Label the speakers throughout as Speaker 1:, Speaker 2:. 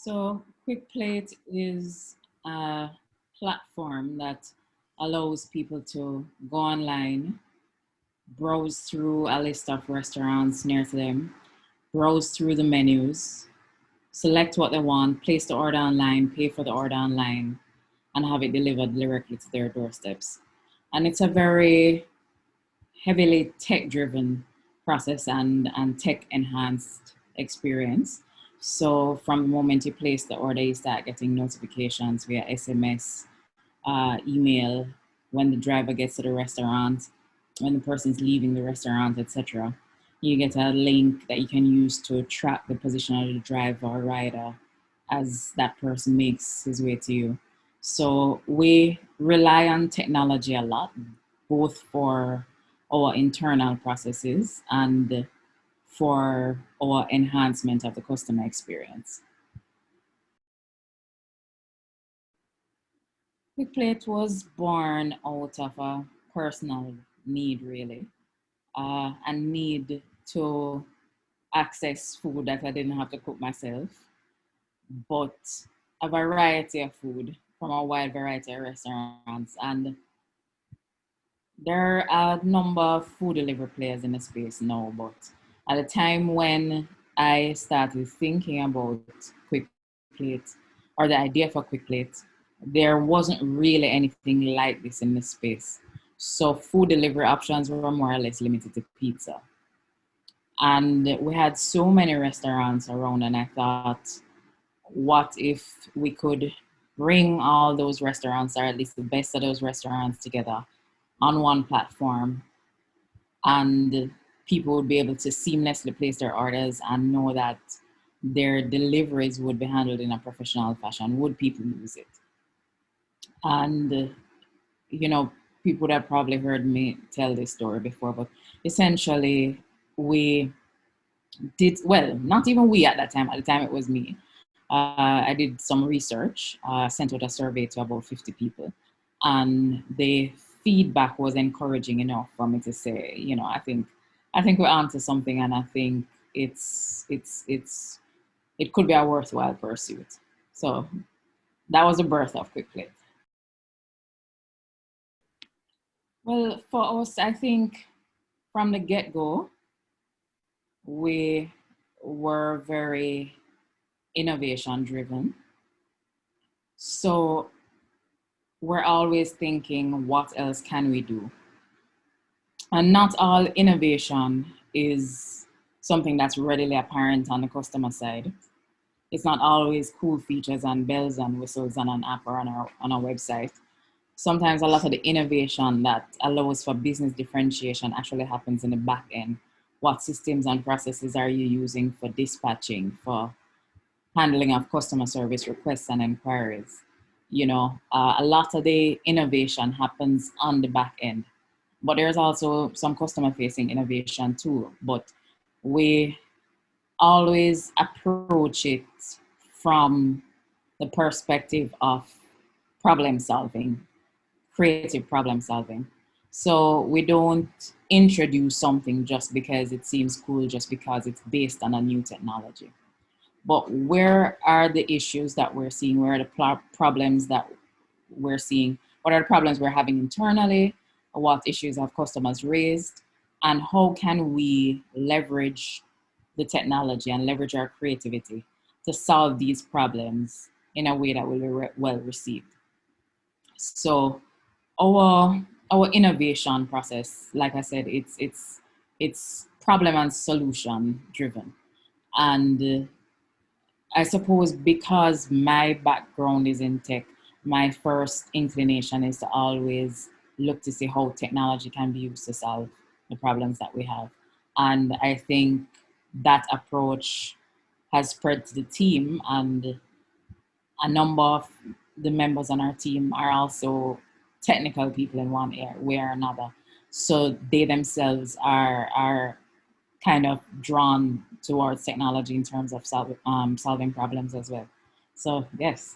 Speaker 1: So QuickPlate is a platform that allows people to go online, browse through a list of restaurants near to them, browse through the menus, select what they want, place the order online, pay for the order online, and have it delivered directly to their doorsteps. And it's a very heavily tech-driven process and tech-enhanced experience. So from the moment you place the order, you start getting notifications via SMS, email, when the driver gets to the restaurant, when the person's leaving the restaurant, etc. You get a link that you can use to track the position of the driver or rider as that person makes his way to you. So we rely on technology a lot, both for our internal processes and for our enhancement of the customer experience. QuickPlate was born out of a personal need, really, a need to access food that I didn't have to cook myself, but a variety of food from a wide variety of restaurants. And there are a number of food delivery players in the space now, but at the time when I started thinking about QuickPlate or the idea for QuickPlate, there wasn't really anything like this in the space. So food delivery options were more or less limited to pizza. And we had so many restaurants around, and I thought, what if we could bring all those restaurants, or at least the best of those restaurants, together on one platform, and people would be able to seamlessly place their orders and know that their deliveries would be handled in a professional fashion. Would people use it? And people would have probably heard me tell this story before, but essentially we did, well, not even we at the time it was me. I did some research, sent out a survey to about 50 people, and the feedback was encouraging enough for me to say, I think we're onto something, and I think it could be a worthwhile pursuit. So that was the birth of QuickPlate. Well, for us, I think from the get-go, we were very innovation driven. So we're always thinking, what else can we do? And not all innovation is something that's readily apparent on the customer side. It's not always cool features and bells and whistles on an app or on our website. Sometimes a lot of the innovation that allows for business differentiation actually happens in the back end. What systems and processes are you using for dispatching, for handling of customer service requests and inquiries? A lot of the innovation happens on the back end, but there's also some customer facing innovation too. But we always approach it from the perspective of problem solving, creative problem solving. So we don't introduce something just because it seems cool, just because it's based on a new technology. But where are the issues that we're seeing? Where are the problems that we're seeing? What are the problems we're having internally? What issues have customers raised? And how can we leverage the technology and leverage our creativity to solve these problems in a way that will be well received? So our innovation process, like I said, it's problem and solution driven. And I suppose because my background is in tech, my first inclination is to always look to see how technology can be used to solve the problems that we have. And I think that approach has spread to the team, and a number of the members on our team are also technical people in one way or another. So they themselves are kind of drawn towards technology in terms of solving problems as well. So yes.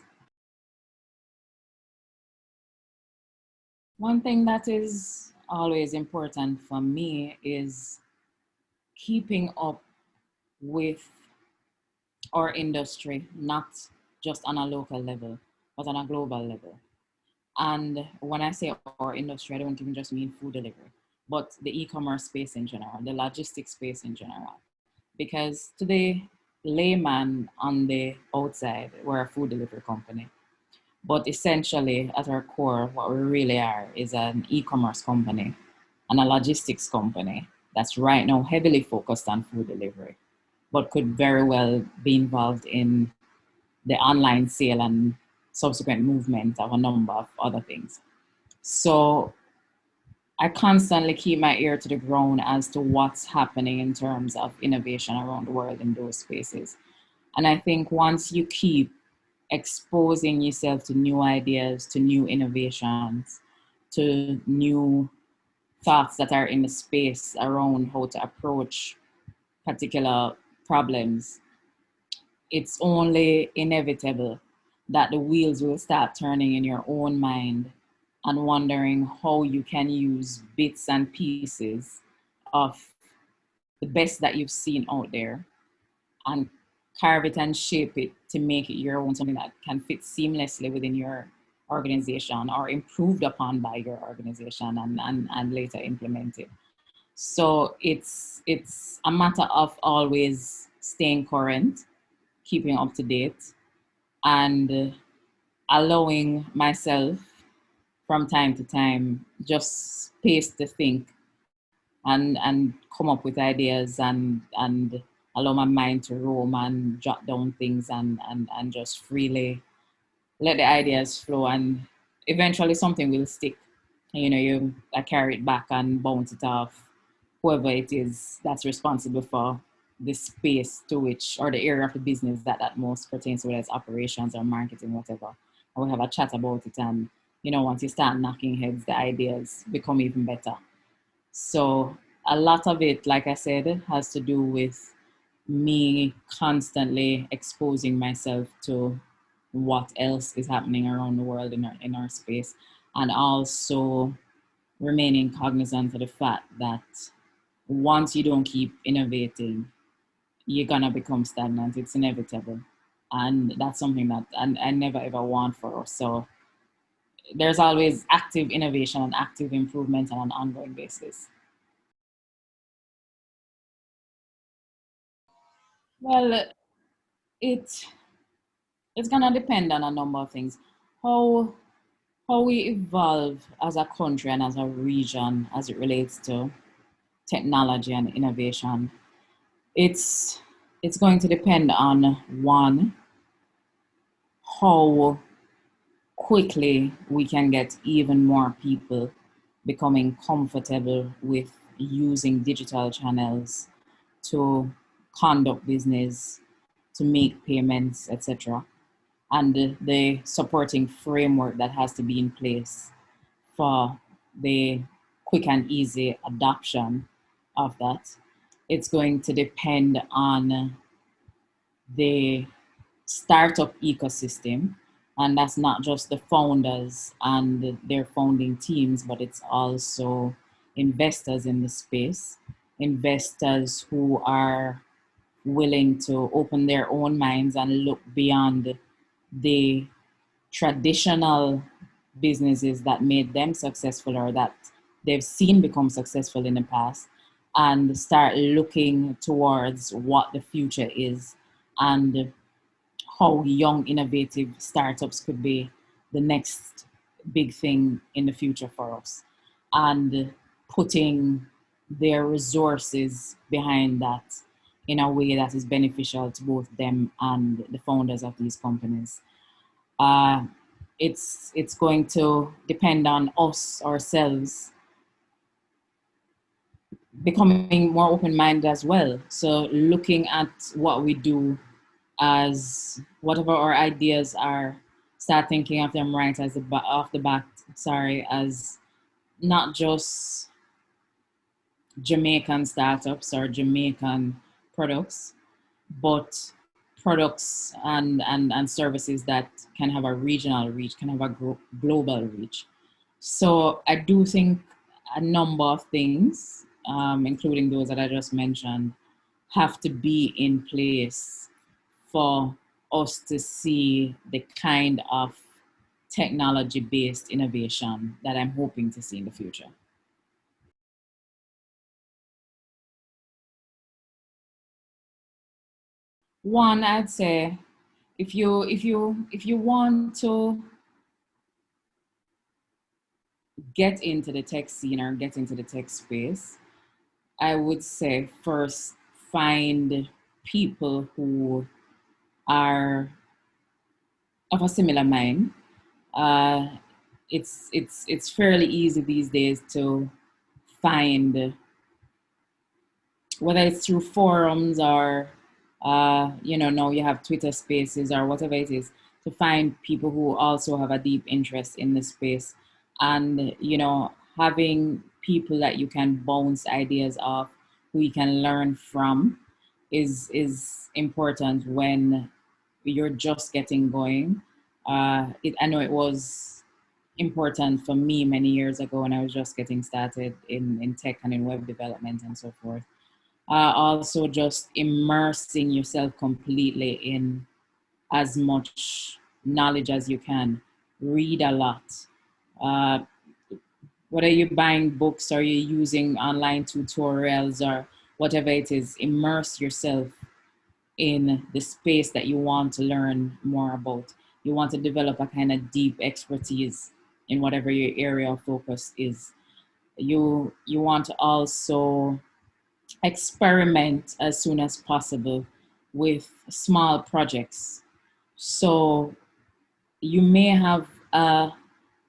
Speaker 1: One thing that is always important for me is keeping up with our industry, not just on a local level, but on a global level. And when I say our industry, I don't even just mean food delivery, but the e-commerce space in general, the logistics space in general. Because today, layman on the outside, we're a food delivery company. But essentially, at our core, what we really are is an e-commerce company and a logistics company that's right now heavily focused on food delivery, but could very well be involved in the online sale and subsequent movement of a number of other things. So I constantly keep my ear to the ground as to what's happening in terms of innovation around the world in those spaces. And I think once you keep exposing yourself to new ideas, to new innovations, to new thoughts that are in the space around how to approach particular problems, it's only inevitable that the wheels will start turning in your own mind and wondering how you can use bits and pieces of the best that you've seen out there and carve it and shape it to make it your own, something that can fit seamlessly within your organization or improved upon by your organization and later implemented. So it's a matter of always staying current, keeping up to date, and allowing myself from time to time just space to think and come up with ideas and allow my mind to roam and jot down things and just freely let the ideas flow, and eventually something will stick. I carry it back and bounce it off whoever it is that's responsible for the space to which, or the area of the business that most pertains to, whether it's operations or marketing, whatever. And we have a chat about it, and once you start knocking heads, the ideas become even better. So a lot of it, like I said, has to do with me constantly exposing myself to what else is happening around the world in our space, and also remaining cognizant of the fact that once you don't keep innovating, you're gonna become stagnant. It's inevitable, and that's something that I never ever want for us. So there's always active innovation and active improvement on an ongoing basis. Well, it it's gonna depend on a number of things. How how we evolve as a country and as a region as it relates to technology and innovation. It's it's going to depend on one, how quickly we can get even more people becoming comfortable with using digital channels to conduct business, to make payments, etc. And the supporting framework that has to be in place for the quick and easy adoption of that. It's going to depend on the startup ecosystem. And that's not just the founders and their founding teams, but it's also investors in the space, investors who are willing to open their own minds and look beyond the traditional businesses that made them successful or that they've seen become successful in the past, and start looking towards what the future is and how young innovative startups could be the next big thing in the future for us, and putting their resources behind that in a way that is beneficial to both them and the founders of these companies. uh, it's going to depend on us ourselves becoming more open-minded as well. So looking at what we do as whatever our ideas are, start thinking of them right as off the bat, sorry, as not just Jamaican startups or Jamaican products, but products and services that can have a regional reach, can have a global reach. So I do think a number of things, including those that I just mentioned, have to be in place for us to see the kind of technology-based innovation that I'm hoping to see in the future. One, I'd say if you want to get into the tech scene or get into the tech space, I would say first find people who are of a similar mind. Uh, it's fairly easy these days to find, whether it's through forums or now you have Twitter Spaces or whatever it is, to find people who also have a deep interest in the space, and having people that you can bounce ideas off, who you can learn from, is important when you're just getting going. I know it was important for me many years ago when I was just getting started in tech and in web development and so forth. Also, just immersing yourself completely in as much knowledge as you can. Read a lot. Uh, whether you're buying books or you're using online tutorials or whatever it is, immerse yourself in the space that you want to learn more about. You want to develop a kind of deep expertise in whatever your area of focus is. You want to also experiment as soon as possible with small projects. So you may have a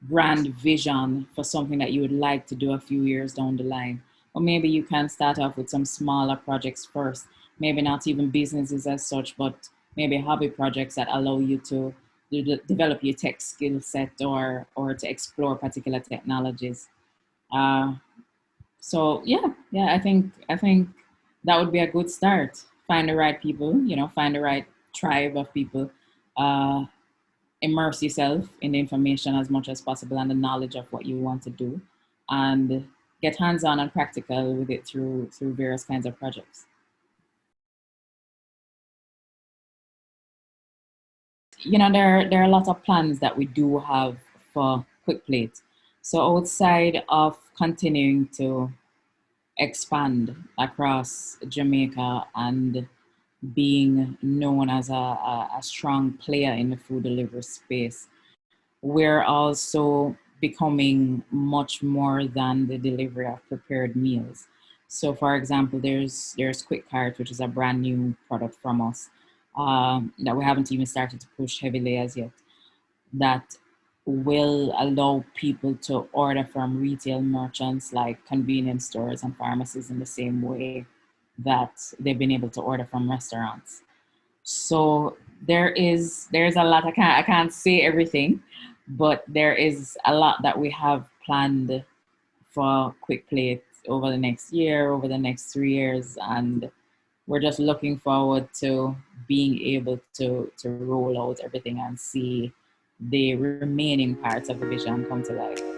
Speaker 1: grand vision for something that you would like to do a few years down the line. Or maybe you can start off with some smaller projects first. Maybe not even businesses as such, but maybe hobby projects that allow you to develop your tech skill set, or to explore particular technologies. Uh, so yeah, I think that would be a good start. Find the right people, find the right tribe of people. Uh, Immerse yourself in the information as much as possible and the knowledge of what you want to do, and get hands-on and practical with it through various kinds of projects. There are a lot of plans that we do have for QuickPlate. So outside of continuing to expand across Jamaica and being known as a strong player in the food delivery space, we're also becoming much more than the delivery of prepared meals. So, for example, there's QuickCart, which is a brand new product from us, that we haven't even started to push heavily as yet, that will allow people to order from retail merchants like convenience stores and pharmacies in the same way that they've been able to order from restaurants. So there's a lot. I can't say everything, but there is a lot that we have planned for QuickPlate over the next year, over the next 3 years, and we're just looking forward to being able to roll out everything and see the remaining parts of the vision come to life.